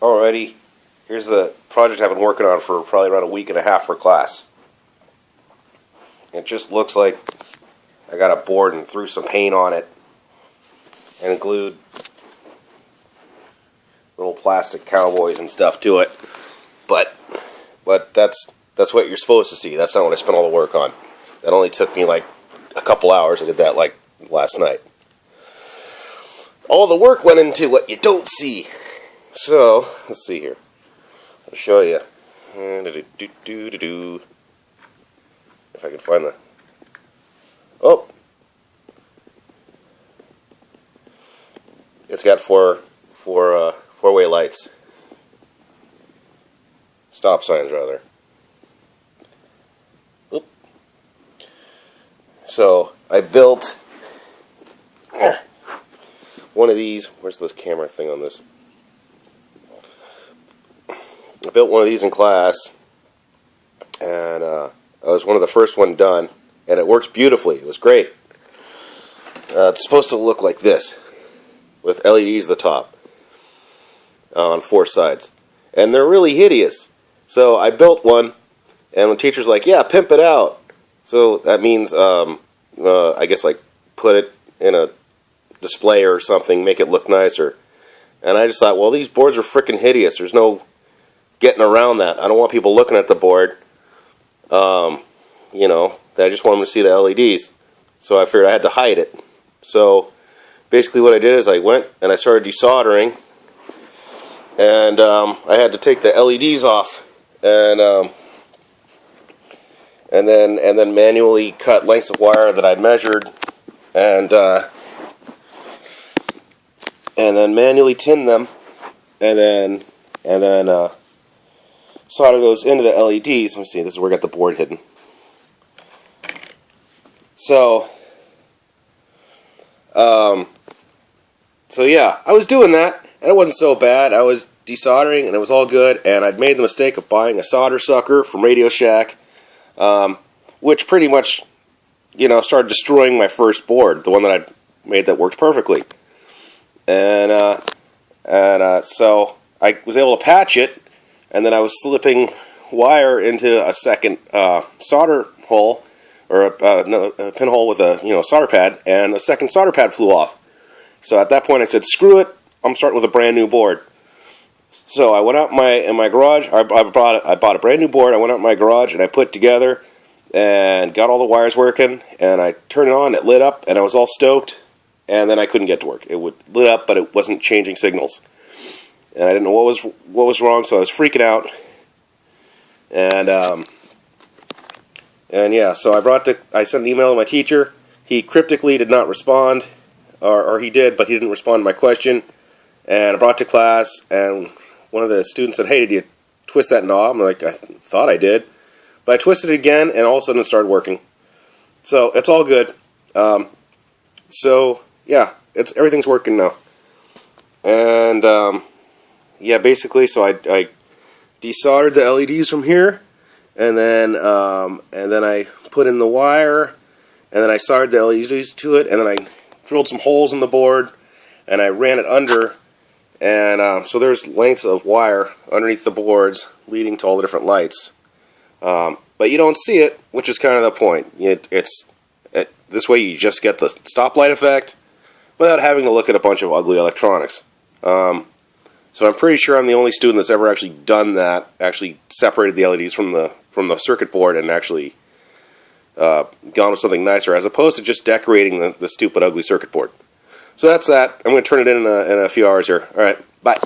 Alrighty, here's the project I've been working on for probably around a week and a half for class. It just looks like I got a board and threw some paint on it and glued little plastic cowboys and stuff to it. But that's what you're supposed to see. That's not what I spent all the work on. That only took me like a couple hours. I did that like last night. All the work went into what you don't see. So, let's see here. I'll show you. If I can find the... Oh! It's got four-way lights. Stop signs, rather. Oop. So, I built one of these. Where's the camera thing on this? I built one of these in class, and I was one of the first one done, and it works beautifully. It was great. It's supposed to look like this, with LEDs at the top, on four sides. And they're really hideous. So I built one, and the teacher's like, yeah, pimp it out. So that means, I guess, like, put it in a display or something, make it look nicer. And I just thought, well, these boards are freaking hideous. There's no getting around that. I don't want people looking at the board. You know, I just want them to see the LEDs. So I figured I had to hide it. So basically what I did is I went and I started desoldering, and I had to take the LEDs off and then manually cut lengths of wire that I'd measured, and then manually tin them, and then solder those into the LEDs. Let me see, this is where I got the board hidden. So yeah, I was doing that, and it wasn't so bad. I was desoldering, and it was all good, and I'd made the mistake of buying a solder sucker from Radio Shack, which pretty much, you know, started destroying my first board, the one that I'd made that worked perfectly. And so I was able to patch it, and then I was slipping wire into a second solder hole, or a pinhole with a solder pad, and a second solder pad flew off. So at that point I said, screw it, I'm starting with a brand new board. So I went out in my garage, I bought a brand new board, I went out in my garage and I put it together and got all the wires working, and I turned it on, it lit up, and I was all stoked, and then I couldn't get to work. It lit up, but it wasn't changing signals. And I didn't know what was wrong, so I was freaking out. And yeah, so I sent an email to my teacher. He cryptically did not respond, or he did, but he didn't respond to my question. And I brought it to class, and one of the students said, hey, did you twist that knob? I'm like, I thought I did. But I twisted it again, and all of a sudden it started working. So it's all good. So yeah, everything's working now. And yeah, basically, so I desoldered the LEDs from here, and then I put in the wire, and then I soldered the LEDs to it, and then I drilled some holes in the board, and I ran it under, and so there's lengths of wire underneath the boards leading to all the different lights. But you don't see it, which is kind of the point. This way you just get the stoplight effect without having to look at a bunch of ugly electronics. So I'm pretty sure I'm the only student that's ever actually done that, actually separated the LEDs from the circuit board and actually gone with something nicer, as opposed to just decorating the stupid ugly circuit board. So that's that. I'm going to turn it in a few hours here. Alright, bye.